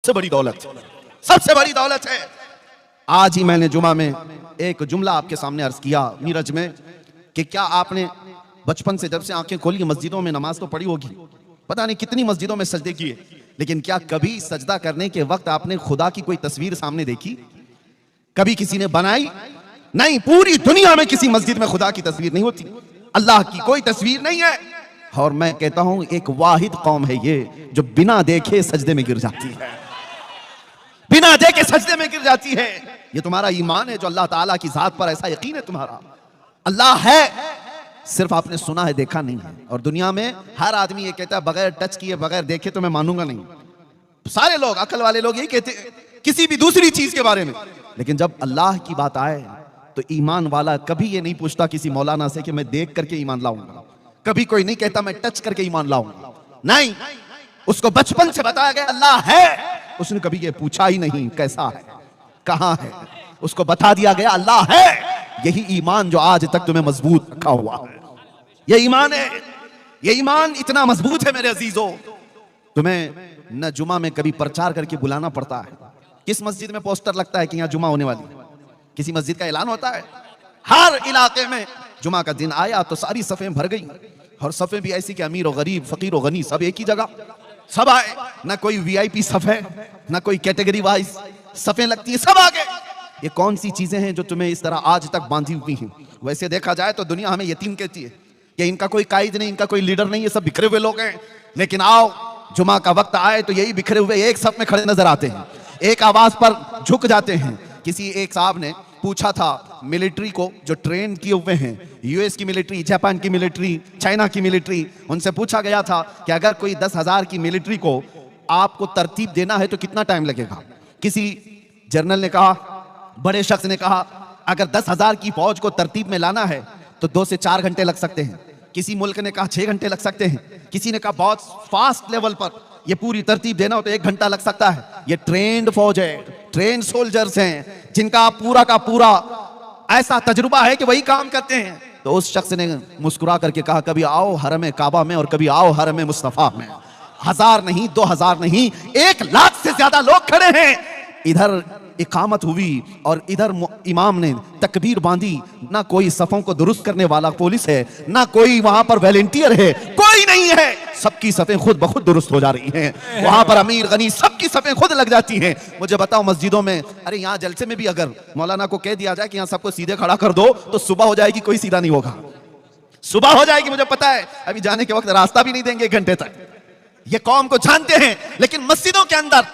सबसे बड़ी दौलत, सबसे बड़ी दौलत है। आज ही मैंने जुमा में एक जुमला आपके सामने अर्ज किया नीरज में कि क्या आपने बचपन से जब से आंखें खोली मस्जिदों में नमाज तो पढ़ी होगी, पता नहीं कितनी मस्जिदों में सजदे किए, लेकिन क्या कभी सजदा करने के वक्त आपने खुदा की कोई तस्वीर सामने देखी? कभी किसी ने बनाई? नहीं, पूरी दुनिया में किसी मस्जिद में खुदा की तस्वीर नहीं होती, अल्लाह की कोई तस्वीर नहीं है। और मैं कहता हूं एक वाहिद कौम है ये जो बिना देखे सजदे में गिर जाती है, बिना देखे सजदे में गिर जाती है। ये तुम्हारा ईमान है जो अल्लाह ताला की जात पर ऐसा यकीन है तुम्हारा, अल्लाह है, सिर्फ आपने सुना है देखा नहीं है। और दुनिया में हर आदमी ये कहता है बगैर टच किए बगैर देखे तो मैं मानूंगा नहीं। सारे लोग, अकल वाले लोग यही कहते हैं किसी भी दूसरी चीज के बारे में, लेकिन जब अल्लाह की बात आए तो ईमान वाला कभी ये नहीं पूछता किसी मौलाना से कि मैं देख करके ईमान लाऊंगा, कभी कोई नहीं कहता मैं टच करके ईमान लाऊंगा, नहीं, उसको बचपन से बताया गया अल्लाह है, उसने कभी ये पूछा ही नहीं कैसा है, कहां है, उसको बता दिया गया अल्लाह है। यही ईमान जो आज तक तुम्हें मजबूत रखा हुआ है, ये ईमान है, ये ईमान इतना मजबूत है मेरे अजीजों। तुम्हें न जुमा में कभी प्रचार करके बुलाना पड़ता है, किस मस्जिद में पोस्टर लगता है कि यहाँ जुमा होने वाली, किसी मस्जिद का ऐलान होता है, हर इलाके में जुमा का दिन आया तो सारी सफ़ें भर गई, और सफ़ें भी ऐसी कि अमीर और गरीब, फकीर और गनी सब एक ही जगह सब आए, ना कोई वीआईपी सफ़ है, ना कोई कैटेगरी वाइज सफ़ें लगती है, सब आ गए। ये कौन सी चीजें हैं जो तुम्हें इस तरह आज तक बांधी हुई हैं? वैसे देखा जाए तो दुनिया हमें यतीम कहती है कि इनका कोई कायद नहीं, इनका कोई लीडर नहीं, ये सब बिखरे हुए लोग हैं, लेकिन आओ जुमा का वक्त आए तो यही बिखरे हुए एक सफ में खड़े नजर आते हैं, एक आवाज पर झुक जाते हैं। किसी एक साहब ने पूछा था मिलिट्री को जो ट्रेन किए हुए हैं, यूएस की मिलिट्री, जापान की मिलिट्री, चाइना की मिलिट्री, उनसे पूछा गया था कि अगर कोई 10,000 की मिलिट्री को आपको तरतीब देना है तो कितना टाइम लगेगा? किसी जर्नल ने कहा, बड़े शख्स ने कहा अगर 10,000 की फौज को तरतीब में लाना है तो 2 से 4 घंटे लग सकते हैं। किसी मुल्क ने कहा 6 घंटे लग सकते हैं। किसी ने कहा बहुत फास्ट लेवल पर ये पूरी तरतीब देना हो तो 1 घंटा लग सकता है। ये ट्रेंड फौज है, ट्रेंड सोल्जर्स हैं जिनका पूरा का पूरा ऐसा तजुर्बा है कि वही काम करते हैं। तो उस शख्स ने मुस्कुरा करके कहा कभी आओ हरम काबा में और कभी आओ हरम मुस्तफा में। 1000 नहीं, 2000 नहीं, 1 लाख से ज्यादा लोग खड़े हैं। इधर इकामत हुई और इधर इमाम ने तकबीर बांधी, ना कोई सफों को दुरुस्त करने वाला पुलिस है, ना कोई वहां पर वॉलंटियर है, कोई नहीं है, सबकी सफें खुद ब खुद दुरुस्त हो जा रही हैं। वहां पर अमीर गनी सबकी सफें खुद लग जाती हैं। मुझे बताओ मस्जिदों में, अरे यहाँ जलसे में भी अगर मौलाना को कह दिया जाए कि यहाँ सबको सीधे खड़ा कर दो तो सुबह हो जाएगी, कोई सीधा नहीं होगा, सुबह हो जाएगी। मुझे पता है अभी जाने के वक्त रास्ता भी नहीं देंगे 1 घंटे तक, ये कौम को जानते हैं। लेकिन मस्जिदों के अंदर